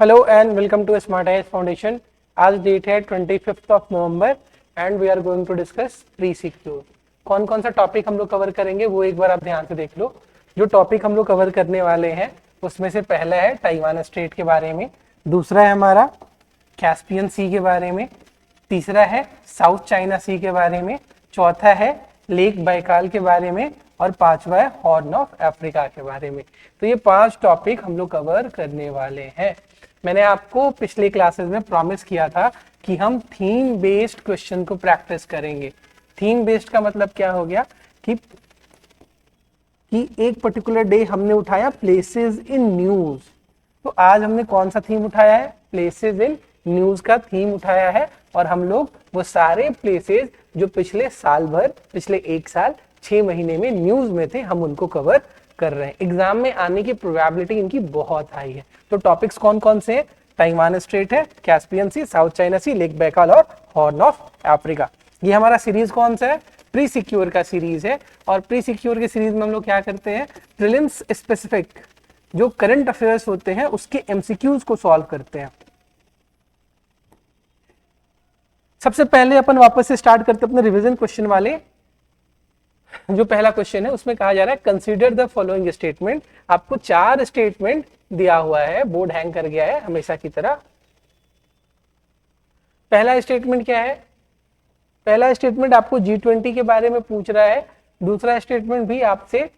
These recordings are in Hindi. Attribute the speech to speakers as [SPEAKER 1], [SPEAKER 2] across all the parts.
[SPEAKER 1] Hello and welcome to smart IAS foundation. आज डेट है 25 of November and we are going to discuss pre secure. कौन कौन सा टॉपिक हम लोग कवर करेंगे वो एक बार आप ध्यान से देख लो। जो टॉपिक हम लोग कवर करने वाले हैं उसमें से पहला है ताइवान स्ट्रेट के बारे में, दूसरा है हमारा कैस्पियन सी के बारे में, तीसरा है साउथ चाइना सी के बारे में, चौथा है लेक बैकाल के बारे में और पांचवा है हॉर्न ऑफ अफ्रीका के बारे में। तो ये 5 टॉपिक हम लोग कवर करने वाले हैं। मैंने आपको पिछले क्लासेस में प्रॉमिस किया था कि हम थीम बेस्ड क्वेश्चन को प्रैक्टिस करेंगे। थीम बेस्ड का मतलब क्या हो गया कि एक पर्टिकुलर डे हमने उठाया प्लेसेस इन न्यूज। तो आज हमने कौन सा थीम उठाया है? प्लेसेस इन न्यूज का थीम उठाया है और हम लोग वो सारे प्लेसेस जो पिछले साल भर, पिछले 1 साल 6 महीने में न्यूज में थे, हम उनको कवर कर रहे हैं। एग्जाम में आने की प्रोबेबिलिटी इनकी बहुत हाई है। तो टॉपिक्स कौन कौन से हैं? ताइवान स्ट्रेट है, कैस्पियन सी, साउथ चाइना सी, लेक बैकाल और हॉर्न ऑफ अफ्रीका। ये हमारा सीरीज कौन सा है? प्री सिक्योर का सीरीज है। और प्री सिक्योर के सीरीज में हम लोग क्या करते हैं? प्रीलिम्स स्पेसिफिक जो करंट अफेयर्स होते हैं उसके एमसीक्यूज को सॉल्व करते हैं। सबसे पहले अपन वापस से स्टार्ट करते हैं अपने रिवीजन क्वेश्चन वाले। जो पहला क्वेश्चन है उसमें कहा जा रहा है कंसीडर द फॉलोइंग स्टेटमेंट। आपको 4 स्टेटमेंट दिया हुआ है, बोर्ड हैंग कर गया है हमेशा की तरह। पहला स्टेटमेंट क्या है? पहला स्टेटमेंट आपको G20 के बारे में पूछ रहा है। दूसरा स्टेटमेंट भी आपसे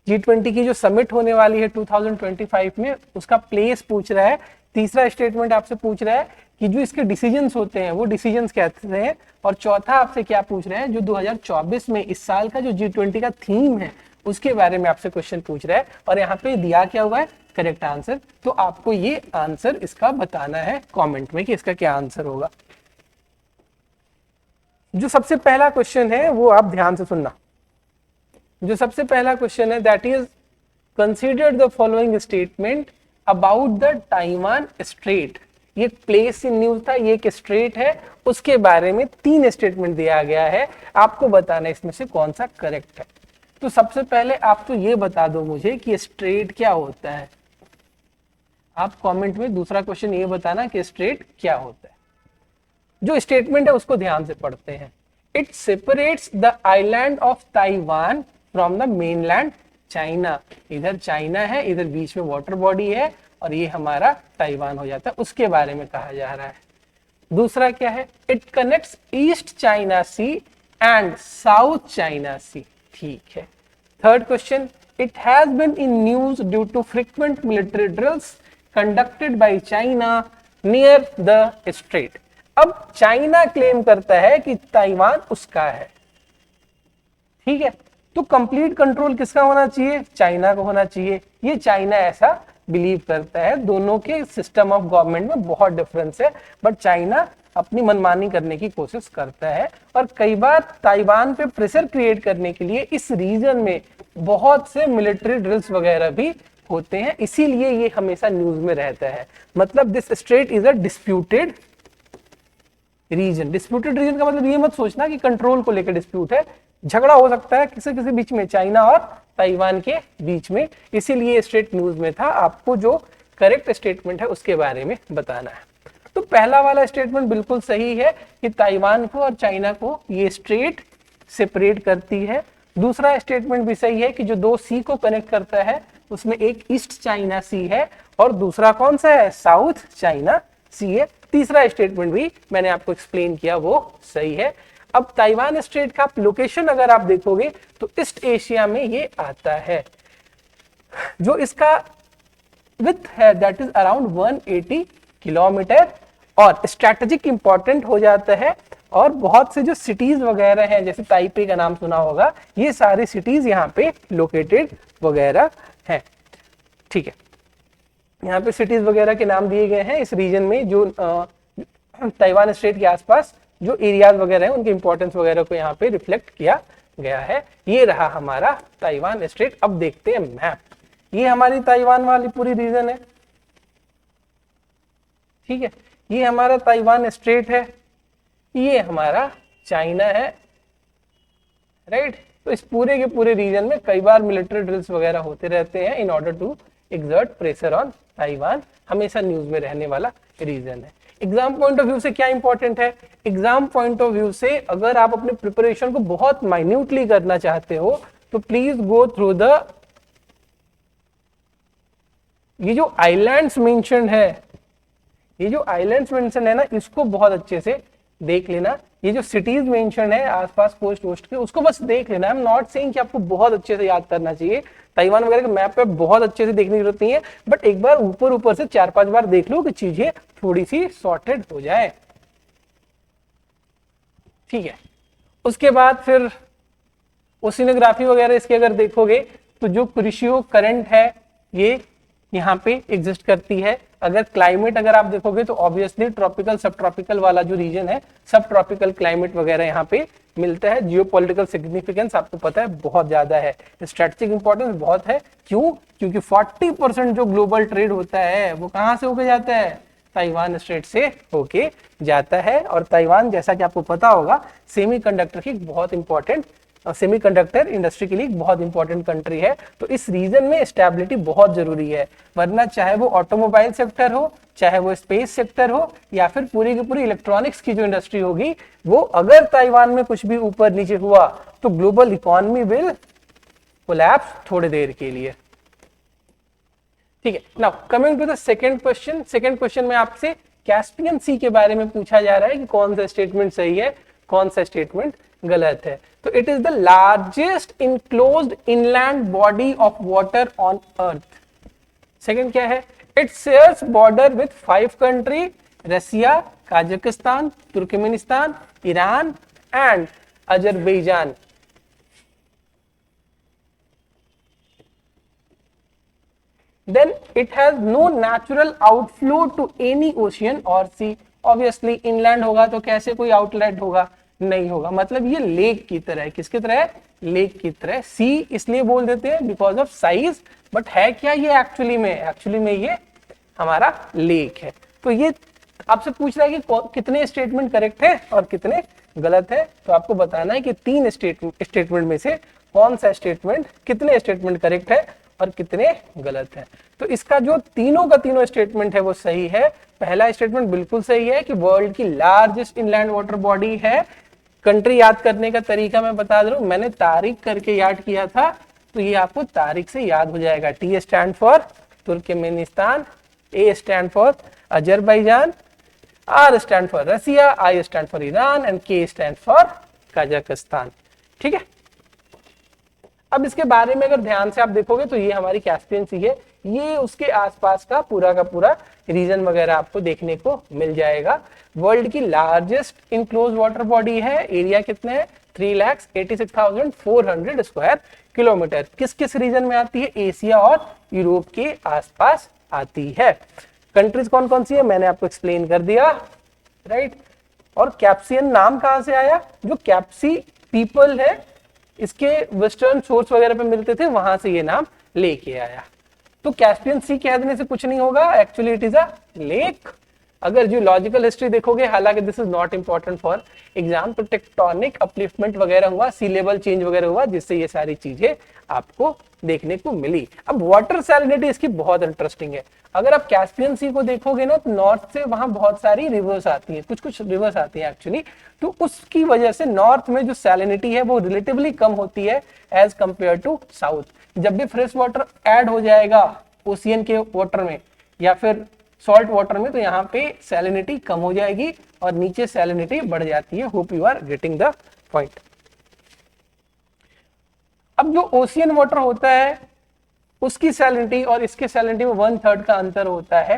[SPEAKER 1] G20 की जो समिट होने वाली है 2025 में उसका प्लेस पूछ रहा है। तीसरा स्टेटमेंट आपसे पूछ रहा है कि जो इसके डिसीजंस होते हैं वो डिसीजंस कहते हैं। और चौथा आपसे क्या पूछ रहे हैं? जो 2024 में इस साल का जो G20 का थीम है उसके बारे में आपसे क्वेश्चन पूछ रहा है। और यहाँ पे दिया क्या हुआ है? Correct answer. तो आपको ये आंसर इसका बताना है कमेंट में कि इसका क्या आंसर होगा। जो सबसे पहला क्वेश्चन है वो आप ध्यान से सुनना। जो सबसे पहला क्वेश्चन है that is consider the following statement about the Taiwan straight. ये प्लेस इन न्यूज था, ये एक स्ट्रेट है, उसके बारे में 3 स्टेटमेंट दिया गया है। आपको बताना इसमें से कौन सा करेक्ट है। तो सबसे पहले आप तो ये बता दो मुझे कि स्ट्रेट क्या होता है। आप कमेंट में दूसरा क्वेश्चन ये बताना कि स्ट्रेट क्या होता है। जो स्टेटमेंट है उसको ध्यान से पढ़ते हैं। It separates the island of Taiwan from the mainland China. इधर चाइना है, इधर बीच में वाटर बॉडी है और ये हमारा ताइवान हो जाता है, उसके बारे में कहा जा रहा है। दूसरा क्या है? It connects East China Sea and South China Sea. ठीक है। Third question, it has been in news due to frequent military drills conducted by China near the strait. अब चाइना क्लेम करता है कि ताइवान उसका है। ठीक है, तो कंप्लीट कंट्रोल किसका होना चाहिए? चाइना को होना चाहिए। ये चाइना ऐसा बिलीव करता है। दोनों के सिस्टम ऑफ गवर्नमेंट में बहुत डिफरेंस है, बट चाइना अपनी मनमानी करने की कोशिश करता है। और कई बार ताइवान पे प्रेशर क्रिएट करने के लिए इस रीजन में बहुत से मिलिट्री ड्रिल्स वगैरह भी होते हैं, इसीलिए ये हमेशा न्यूज में रहता है। मतलब this strait is a disputed region. Disputed region का मतलब ये मत सोचना कि कंट्रोल को लेकर डिस्प्यूट है। झगड़ा हो सकता है किसी किसी बीच में, चाइना और ताइवान के बीच में, इसीलिए स्ट्रेट न्यूज में था। आपको जो करेक्ट स्टेटमेंट है उसके बारे में बताना है। तो पहला वाला स्टेटमेंट बिल्कुल सही है कि ताइवान को और चाइना को ये स्ट्रेट सेपरेट करती है। दूसरा स्टेटमेंट भी सही है कि जो 2 सी को कनेक्ट करता है उसमें एक ईस्ट चाइना सी है और दूसरा कौन सा है? साउथ चाइना सी है। तीसरा स्टेटमेंट भी मैंने आपको एक्सप्लेन किया, वो सही है। अब ताइवान स्ट्रेट का लोकेशन अगर आप देखोगे तो ईस्ट एशिया में ये आता है। जो इसका विड्थ है दैट इज अराउंड 180 किलोमीटर और स्ट्रेटेजिक इंपॉर्टेंट हो जाता है। और बहुत से जो सिटीज वगैरह हैं, जैसे ताइपे का नाम सुना होगा, ये सारी सिटीज यहाँ पे लोकेटेड वगैरह हैं। ठीक है, यहाँ पे सिटीज वगैरह के नाम दिए गए हैं इस रीजन में। जो ताइवान स्ट्रेट के आसपास जो एरियाज वगैरह हैं उनके इंपॉर्टेंस वगैरह को यहाँ पे रिफ्लेक्ट किया गया है। ये रहा हमारा ताइवान स्ट्रेट। अब देखते हैं मैप। ये हमारी ताइवान वाली पूरी रीजन है। ठीक है, ये हमारा ताइवान स्ट्रेट है, ये हमारा चाइना है, राइट। तो इस पूरे के पूरे रीजन में कई बार मिलिट्री ड्रिल्स वगैरह होते रहते हैं in order to exert pressure on Taiwan हमेशा न्यूज में रहने वाला रीजन है। एग्जाम पॉइंट ऑफ व्यू से क्या इंपॉर्टेंट है? एग्जाम पॉइंट ऑफ व्यू से अगर आप अपने प्रिपरेशन को बहुत माइन्यूटली करना चाहते हो तो प्लीज गो थ्रू द ये जो आइलैंड्स मेंशन है, ये जो आइलैंड्स मेंशन है ना, इसको बहुत अच्छे से देख लेना। ये जो सिटीज मेंशन है आसपास कोस्ट वोस्ट के, उसको बस देख लेना। आई एम नॉट सेइंग कि आपको बहुत अच्छे से याद करना चाहिए, ताइवान वगैरह के मैप पे बहुत अच्छे से देखने की जरूरत नहीं है, बट एक बार ऊपर ऊपर से 4-5 बार देख लो कि चीजें थोड़ी सी सॉर्टेड हो जाए, ठीक है। उसके बाद फिर ओशिनोग्राफी वगैरह इसके अगर देखोगे तो जो क्रिशियो करंट है ये यहाँ पे एग्जिस्ट करती है। अगर क्लाइमेट अगर आप देखोगे तो ऑब्वियसली ट्रॉपिकल सब ट्रॉपिकल वाला जो रीजन है, सब ट्रॉपिकल क्लाइमेट वगैरह यहाँ पे मिलता है। जियोपॉलिटिकल सिग्निफिकेंस आपको पता है बहुत ज्यादा है, स्ट्रेटेजिक इंपॉर्टेंस बहुत है। क्यों? क्योंकि 40% जो ग्लोबल ट्रेड होता है वो कहाँ से होके जाता है? ताइवान स्ट्रेट से होके जाता है। और ताइवान जैसा कि आपको पता होगा सेमीकंडक्टर की बहुत इंपॉर्टेंट, सेमीकंडक्टर इंडस्ट्री के लिए बहुत इंपॉर्टेंट कंट्री है। तो इस रीजन में स्टेबिलिटी बहुत जरूरी है, वरना चाहे वो ऑटोमोबाइल सेक्टर हो, चाहे वो स्पेस सेक्टर हो, या फिर पूरी की पूरी इलेक्ट्रॉनिक्स की जो इंडस्ट्री होगी, वो अगर ताइवान में कुछ भी ऊपर नीचे हुआ तो ग्लोबल इकोनॉमी विल कोलैप्स थोड़ी देर के लिए, ठीक है। Now coming to the second question. Second question में आपसे कैस्पियन सी के बारे में पूछा जा रहा है कि कौन सा स्टेटमेंट सही है, कौन सा स्टेटमेंट गलत है। तो it is the largest enclosed inland body of water on earth. Second क्या है? It shares border with 5 country, Russia, Kazakhstan, Turkmenistan, Iran and Azerbaijan. Then it has no natural outflow to any ocean or sea. Obviously inland होगा तो कैसे कोई आउटलेट होगा? नहीं होगा। मतलब ये लेक की तरह है। किसकी तरह है? लेक की तरह। सी इसलिए बोल देते हैं बिकॉज ऑफ साइज, बट है क्या ये एक्चुअली में? एक्चुअली में ये हमारा लेक है। तो ये आपसे पूछ रहा है कि कितने स्टेटमेंट करेक्ट है और कितने गलत है। तो आपको बताना है कि 3 स्टेटमेंट में से कौन सा स्टेटमेंट, कितने स्टेटमेंट करेक्ट है और कितने गलत है। तो इसका जो तीनों का तीनों स्टेटमेंट है वो सही है। पहला स्टेटमेंट बिल्कुल सही है कि वर्ल्ड की लार्जेस्ट इनलैंड वाटर बॉडी है। कंट्री याद करने का तरीका मैं बता दूं, मैंने तारीख करके याद किया था, तो ये आपको तारीख से याद हो जाएगा। T stand for Turkmenistan, A stand for Azerbaijan, R stand for Russia, I stand for Iran and K stand for Kazakhstan, ठीक है। अब इसके बारे में अगर ध्यान से आप देखोगे तो ये हमारी कैस्पियन सी है, ये उसके आसपास का पूरा रीजन वगैरह आपको देखने को मिल जाएगा। वर्ल्ड की लार्जेस्ट इनक्लोज वाटर बॉडी है। एरिया कितने है? 3,86,400 स्क्वायर किलोमीटर। किस किस रीजन में आती है? एशिया और यूरोप के आसपास आती है। कंट्रीज कौन कौन सी है मैंने आपको एक्सप्लेन कर दिया, राइट। और कैप्सियन नाम कहां से आया? जो कैप्सी पीपल है, इसके वेस्टर्न सोर्स वगैरह पे मिलते थे, वहां से ये नाम लेके आया। तो कैस्पियन सी कह देने से कुछ नहीं होगा, actually it is a lake. अगर जियोलॉजिकल हिस्ट्री देखोगे, हालांकि this is not important for exam, तो टेक्टोनिक अपलिफ्टमेंट वगैरह हुआ, सी लेवल चेंज वगैरह हुआ, जिससे ये सारी चीजें आपको देखने को मिली। अब वाटर सैलिनिटी इसकी बहुत इंटरेस्टिंग है। अगर आप कैस्पियन सी को देखोगे ना, तो नॉर्थ से वहां बहुत सारी रिवर्स आती हैं, कुछ रिवर्स आती हैं एक्चुअली, तो उसकी वजह से नॉर्थ में जो सैलिनिटी है वो रिलेटिवली कम होती है एज कंपेयर टू साउथ। जब भी फ्रेश वाटर ऐड हो जाएगा ओशियन के वाटर में या फिर सॉल्ट वाटर में, तो यहाँ पे सैलिनिटी कम हो जाएगी और नीचे सैलिनिटी बढ़ जाती है। Hope you are getting the point. अब जो ओशियन वाटर होता है उसकी सैलिनिटी और इसके सैलिनिटी में 1/3 का अंतर होता है।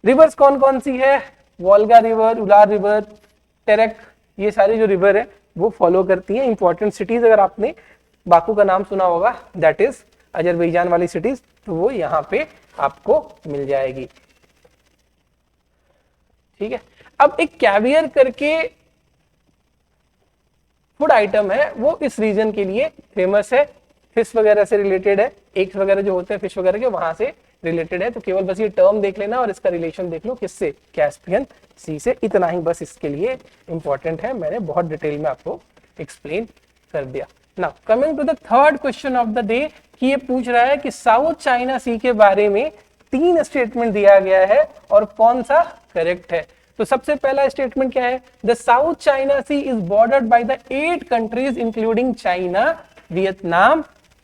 [SPEAKER 1] रिवर्स कौन कौन सी है? वोल्गा रिवर, उलार रिवर, टेरेक, ये सारी जो रिवर है वो फॉलो करती है। इंपॉर्टेंट सिटीज अगर आपने बाकू का नाम सुना होगा, दैट इज अजरबैजान वाली सिटीज, तो वो यहाँ पे आपको मिल जाएगी, ठीक है। अब एक कैवियर करके फूड आइटम है, वो इस रीजन के लिए फेमस है, फिश वगैरह से रिलेटेड है, एग्स वगैरह जो होते हैं फिश वगैरह के, वहां से रिलेटेड है। तो केवल बस ये टर्म देख लेना और इसका रिलेशन देख लो, किससे? कैस्पियन सी से। इतना ही बस इसके लिए इंपॉर्टेंट है, मैंने बहुत डिटेल में आपको एक्सप्लेन कर दिया। Now coming to the third question of the day, कि ये पूछ रहा है कि साउथ चाइना सी के बारे में तीन स्टेटमेंट दिया गया है और कौन सा करेक्ट है। तो सबसे पहला स्टेटमेंट क्या है, the South China Sea is bordered by the 8 countries including China, Vietnam,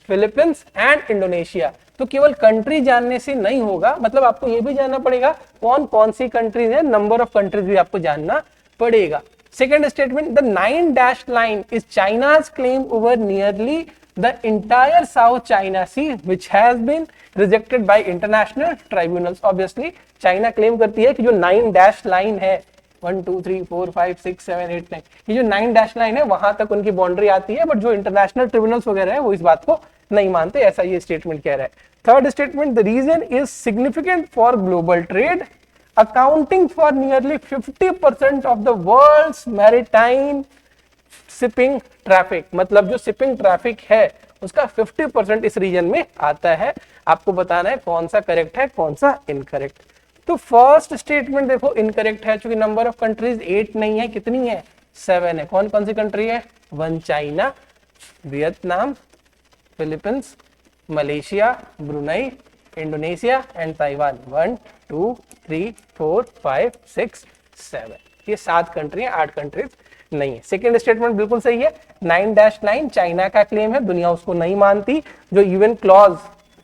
[SPEAKER 1] Philippines and Indonesia. तो केवल कंट्री जानने से नहीं होगा, मतलब आपको यह भी जानना पड़ेगा कौन कौन सी कंट्रीज है, नंबर ऑफ कंट्रीज भी आपको जानना पड़ेगा। Second statement, the 9 dash line is China's claim over nearly the entire South China Sea which has been rejected by international tribunals। Obviously China claim करती है कि जो 9 डैश लाइन है 1 2 3 4 5 6 7 8 9, ये जो 9 डैश लाइन है वहां तक उनकी बाउंड्री आती है, बट जो इंटरनेशनल ट्रिब्यूनल्स वगैरह है वो इस बात को नहीं मानते, ऐसा ये स्टेटमेंट कह रहा है। Third statement, the region is significant for global trade accounting for nearly 50% of the world's maritime shipping traffic. मतलब जो शिपिंग ट्रैफिक है उसका 50% इस रीजन में आता है। आपको बताना है कौन सा करेक्ट है कौन सा इनकरेक्ट। तो फर्स्ट स्टेटमेंट देखो इनकरेक्ट है, क्योंकि नंबर ऑफ कंट्रीज 8 नहीं है, कितनी है 7 है। कौन कौन सी कंट्री है, 1 China, Vietnam, Philippines, Malaysia, Brunei, Indonesia and Taiwan. 1 2 3 4 5 6 7, ये 7 कंट्री है, 8 कंट्रीज नहीं है। सेकेंड स्टेटमेंट बिल्कुल सही है, 9-9 चाइना का क्लेम है, दुनिया उसको नहीं मानती। जो UN clause,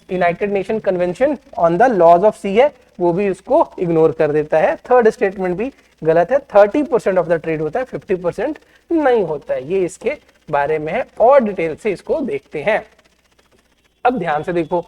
[SPEAKER 1] United Nation Convention on the laws of sea है, वो भी उसको इग्नोर कर देता है। थर्ड स्टेटमेंट भी गलत है, 30% ऑफ द ट्रेड होता है, 50% नहीं होता है। ये इसके बारे में है, और डिटेल से इसको देखते हैं। अब ध्यान से देखो,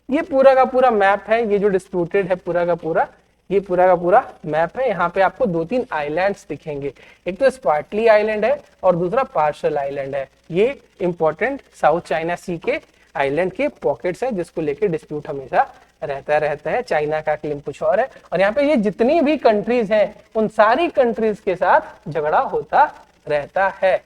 [SPEAKER 1] ये पूरा का पूरा मैप है, ये जो डिस्प्यूटेड है पूरा का पूरा, ये पूरा का पूरा मैप है। यहाँ पे आपको 2-3 आइलैंड्स दिखेंगे, एक तो स्पार्टली आइलैंड है और दूसरा पार्शल आइलैंड है। ये इंपॉर्टेंट साउथ चाइना सी के आइलैंड के पॉकेट्स है, जिसको लेके डिस्प्यूट हमेशा रहता है। चाइना का क्लेम कुछ और है, और यहाँ पे ये जितनी भी कंट्रीज हैं उन सारी कंट्रीज के साथ झगड़ा होता रहता है।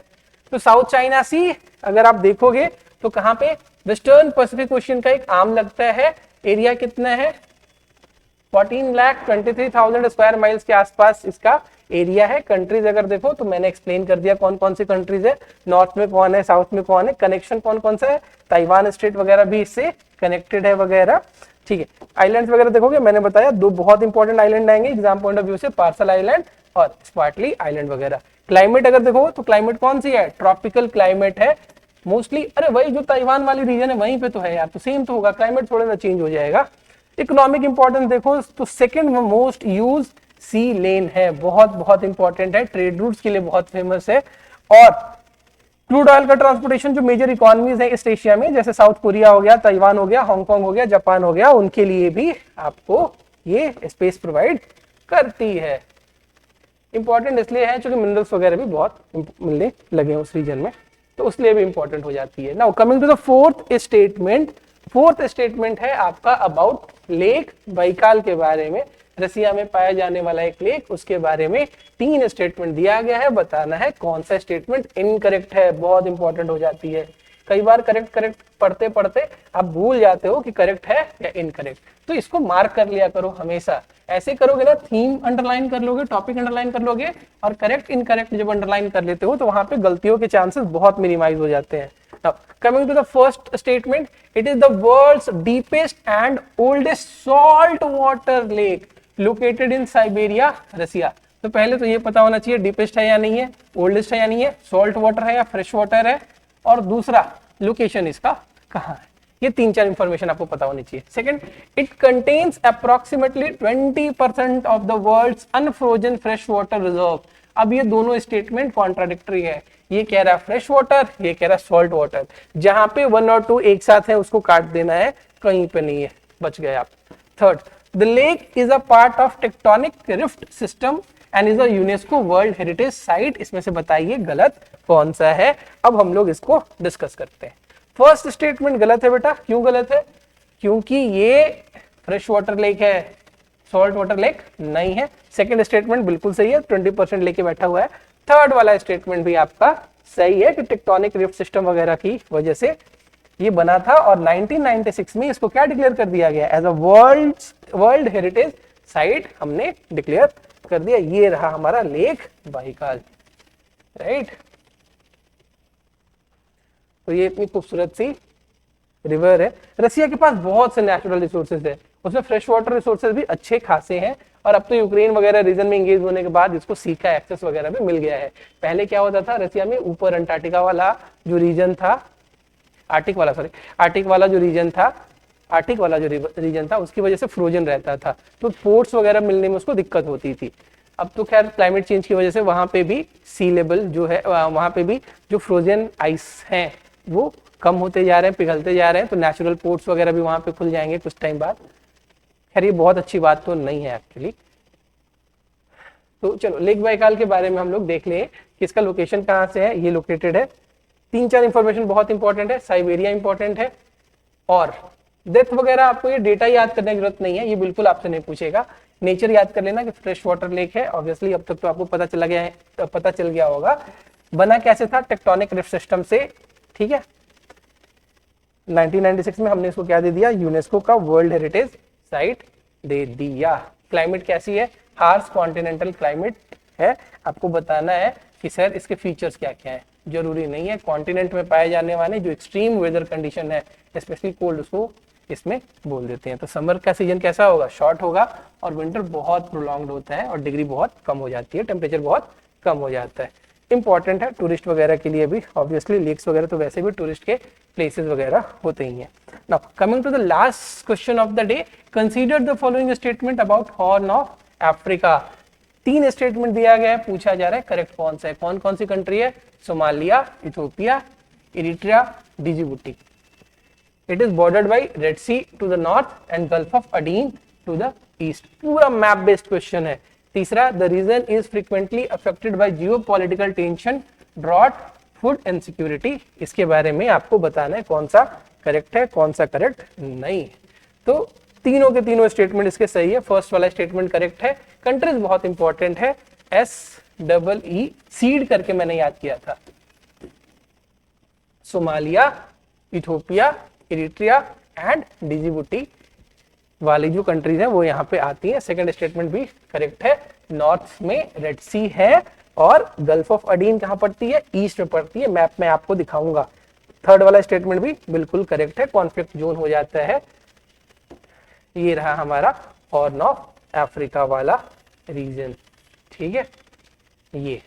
[SPEAKER 1] तो साउथ चाइना सी अगर आप देखोगे तो कहाँ पे, वेस्टर्न पैसिफिक ओशियन का एक आर्म लगता है। एरिया कितना है, 14,23,000 स्क्वायर माइल्स के आसपास इसका एरिया है। कंट्रीज अगर देखो तो मैंने एक्सप्लेन कर दिया कौन कौन सी कंट्रीज है, नॉर्थ में कौन है, साउथ में कौन है, कनेक्शन कौन कौन सा है, ताइवान स्टेट वगैरह भी इससे कनेक्टेड है वगैरह। ठीक है, आइलैंड्स वगैरह देखोगे, मैंने बताया 2 बहुत इंपॉर्टेंट आइलैंड आएंगे एग्जाम पॉइंट ऑफ व्यू से, पार्सल आइलैंड और स्पार्टली आइलैंड वगैरह। क्लाइमेट अगर देखो तो क्लाइमेट कौन सी है, ट्रॉपिकल क्लाइमेट है मोस्टली। अरे वही जो ताइवान वाली रीजन है वहीं पे तो है यार, तो सेम तो होगा, क्लाइमेट थोड़ा ना चेंज हो जाएगा। इकोनॉमिक इंपॉर्टेंस देखो तो सेकंड मोस्ट यूज सी लेन है, बहुत बहुत इंपॉर्टेंट है, ट्रेड रूट्स के लिए बहुत फेमस है। और क्रूड ऑयल का ट्रांसपोर्टेशन जो मेजर इकोनॉमीज है ईस्ट एशिया में, जैसे साउथ कोरिया हो गया, ताइवान हो गया, हांगकांग हो गया, जापान हो गया, उनके लिए भी आपको ये स्पेस प्रोवाइड करती है। इंपॉर्टेंट इसलिए है क्योंकि मिनरल्स वगैरह भी बहुत मिलने लगे हैं उस रीजन में, तो उसलिए भी इंपॉर्टेंट हो जाती है। Now coming to the fourth statement. Fourth statement है आपका अबाउट लेक बैकाल के बारे में, रसिया में पाया जाने वाला एक लेक, उसके बारे में 3 स्टेटमेंट दिया गया है, बताना है कौन सा स्टेटमेंट इनकरेक्ट है। बहुत इंपॉर्टेंट हो जाती है, कई बार करेक्ट पढ़ते पढ़ते आप भूल जाते हो कि करेक्ट है या इनकरेक्ट, तो इसको मार्क कर लिया करो हमेशा। ऐसे करोगे ना, थीम अंडरलाइन कर लोगे, टॉपिक अंडरलाइन कर लोगे, और करेक्ट इनकरेक्ट जब अंडरलाइन कर लेते हो तो वहां पे गलतियों के चांसेस बहुत मिनिमाइज हो जाते हैं। Now, coming to the first statement, it is the world's deepest and oldest saltwater lake located in Siberia, Russia। तो पहले तो ये पता होना चाहिए डीपेस्ट है या नहीं है, ओल्डेस्ट है या नहीं है, सॉल्ट वाटर है या फ्रेश वाटर है, और दूसरा लोकेशन इसका कहाँ है। ये 3-4 इंफॉर्मेशन आपको पता होनी चाहिए। Second, it contains approximately 20% of the world's unfrozen fresh water reserve. अब ये दोनों स्टेटमेंट कॉन्ट्राडिक्टरी है, ये कह रहा है फ्रेश वाटर, ये कह रहा है सॉल्ट वाटर। जहां पे 1 और 2 एक साथ है उसको काट देना है, कहीं पे नहीं है, बच गए आप। Third, the lake is a part of tectonic rift system and is a UNESCO world heritage site. इसमें से बताइए गलत कौन सा है। अब हम लोग इसको डिस्कस करते हैं। फर्स्ट स्टेटमेंट गलत है बेटा, क्यों गलत है, क्योंकि ये फ्रेश वाटर लेक है, सॉल्ट वाटर लेक नहीं है। सेकंड स्टेटमेंट बिल्कुल सही है, 20% लेके बैठा हुआ है। थर्ड वाला स्टेटमेंट भी आपका सही है कि टेक्टोनिक रिफ्ट सिस्टम वगैरह की वजह से ये बना था, और 1996 में इसको क्या डिक्लेयर कर दिया गया, as a world heritage site हमने डिक्लेयर कर दिया। ये रहा हमारा लेक बैकाल, राइट। तो ये इतनी खूबसूरत सी रिवर है। रसिया के पास बहुत से नेचुरल रिसोर्सेज है, उसमें फ्रेश वाटर रिसोर्सेज भी अच्छे खासे हैं, और अब तो यूक्रेन वगैरह रीजन में इंगेज होने के बाद इसको सी का एक्सेस वगैरह भी मिल गया है। पहले क्या होता था, रसिया में ऊपर अंटार्कटिका वाला जो रीजन था, आर्टिक वाला जो रीजन था उसकी वजह से फ्रोजन रहता था, तो पोर्ट्स वगैरह मिलने में उसको दिक्कत होती थी। अब तो खैर क्लाइमेट चेंज की वजह से वहां पे भी सी लेवल जो है, वहां पे भी जो फ्रोजन आइस हैं वो कम होते जा रहे हैं, पिघलते जा रहे हैं, तो नेचुरल पोर्ट्स वगैरह भी वहां पे खुल जाएंगे कुछ टाइम बाद। खैर ये बहुत अच्छी बात तो नहीं है एक्चुअली। तो चलो लेक बाइकाल के बारे में हम लोग देख लें कि इसका लोकेशन कहाँ से है। ये लोकेटेड है, 3-4 इंफॉर्मेशन बहुत इंपॉर्टेंट है। साइबेरिया इंपॉर्टेंट है, और डेप्थ वगैरह आपको ये डेटा याद करने की जरूरत नहीं है, ये बिल्कुल आपसे नहीं पूछेगा। नेचर याद कर लेना कि फ्रेश वाटर लेक है, ऑब्वियसली अब तक तो आपको पता चल गया होगा। बना कैसे था, टेक्टोनिक रिफ्ट सिस्टम से, ठीक है। 1996 में हमने इसको क्या दे दिया, यूनेस्को का वर्ल्ड हेरिटेज साइट दे दिया। क्लाइमेट कैसी है, हार्श कॉन्टिनेंटल क्लाइमेट है। आपको बताना है कि सर इसके फीचर्स क्या क्या है, जरूरी नहीं है। कॉन्टिनेंट में पाए जाने वाले जो एक्सट्रीम वेदर कंडीशन है, स्पेशली कोल्ड, उसको इसमें बोल देते हैं। तो समर का सीजन कैसा होगा, शॉर्ट होगा, और विंटर बहुत प्रोलॉन्ग्ड होता है, और डिग्री बहुत कम हो जाती है, टेम्परेचर बहुत कम हो जाता है। इंपॉर्टेंट है टूरिस्ट वगैरह के लिए भी, ऑब्वियसली लेक्स वगैरह तो वैसे भी टूरिस्ट के प्लेसेस वगैरह होते ही हैं। Now coming to the last question of the day, consider the following statement about Horn of Africa. 3 statement दिया गया है, पूछा जा रहा है करेक्ट कौन सा है। कौन कौन सी कंट्री है, Somalia, Ethiopia, Eritrea, Djibouti. It is bordered by Red Sea to the north and Gulf of Aden to the east. पूरा मैप बेस्ड क्वेश्चन है। तीसरा, the region is frequently affected by geopolitical tension, drought, food insecurity. इसके बारे में आपको बताना है कौन सा करेक्ट है, कौन सा करेक्ट नहीं। तो तीनों के तीनों स्टेटमेंट इसके सही है। फर्स्ट वाला स्टेटमेंट करेक्ट है। कंट्रीज बहुत इंपॉर्टेंट है, SEE सीड करके मैंने याद किया था। सोमालिया, इथियोपिया, इरिट्रिया एंड डिजिबुटी वाली जो कंट्रीज हैं वो यहाँ पे आती हैं। सेकंड स्टेटमेंट भी करेक्ट है। नॉर्थ में रेड सी है, और गल्फ ऑफ अडीन कहाँ पड़ती है, ईस्ट में पड़ती है। मैप में आपको दिखाऊंगा। थर्ड वाला स्टेटमेंट भी बिल्कुल करेक्ट है, कॉन्फ्लिक्ट जोन हो जाता है। ये रहा हमारा हॉर्न ऑफ अफ्रीका वाला रीजन, ठीक है। ये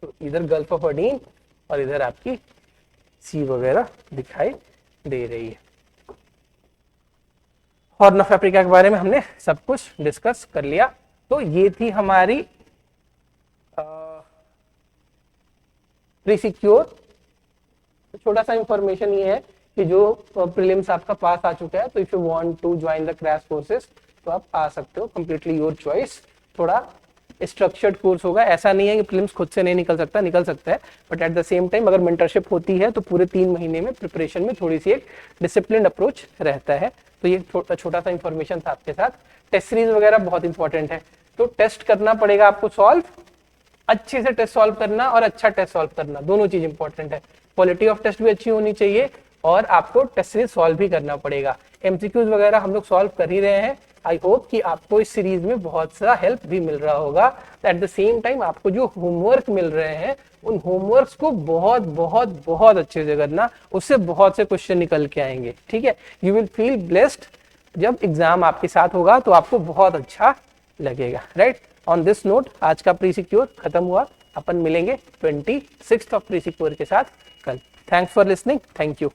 [SPEAKER 1] तो इधर गल्फ ऑफ अडीन और इधर आपकी सी वगैरह दिखाई दे रही है। हॉर्न ऑफ अफ्रीका के बारे में हमने सब कुछ डिस्कस कर लिया। तो ये थी हमारी प्री-सिक्योर। छोटा सा इंफॉर्मेशन ये है कि जो प्रीलिम्स आपका पास आ चुका है, तो if you want to join the crash courses तो आप आ सकते हो, कंप्लीटली योर चॉइस। थोड़ा स्ट्रक्चर्ड कोर्स होगा, ऐसा नहीं है कि प्रीलिम्स खुद से नहीं निकल सकता, निकल सकता है, but at the same time अगर मेंटरशिप होती है तो पूरे 3 महीने में प्रिपरेशन में थोड़ी सी एक डिसिप्लिन अप्रोच रहता है। तो ये छोटा सा इंफॉर्मेशन था आपके साथ। टेस्ट सीरीज वगैरह बहुत इंपॉर्टेंट है, तो टेस्ट करना पड़ेगा आपको सॉल्व, अच्छे से टेस्ट सॉल्व करना और अच्छा टेस्ट सॉल्व करना, दोनों चीज इंपॉर्टेंट है। क्वालिटी ऑफ टेस्ट भी अच्छी होनी चाहिए, और आपको टेस्ट सीरीज सॉल्व भी करना पड़ेगा। एमसीक्यूज वगैरह हम लोग सॉल्व कर ही रहे हैं। आई होप कि आपको इस सीरीज में बहुत सा हेल्प भी मिल रहा होगा। एट द सेम टाइम आपको जो होमवर्क मिल रहे हैं, उन होमवर्क्स को बहुत बहुत बहुत अच्छे से करना, उससे बहुत से क्वेश्चन निकल के आएंगे, ठीक है। यू विल फील ब्लेस्ड जब एग्जाम आपके साथ होगा, तो आपको बहुत अच्छा लगेगा, राइट। ऑन दिस नोट आज का प्री-सिक्योर खत्म हुआ। अपन मिलेंगे 26th ऑफ प्री-सिक्योर के साथ कल। Thanks for listening, thank you.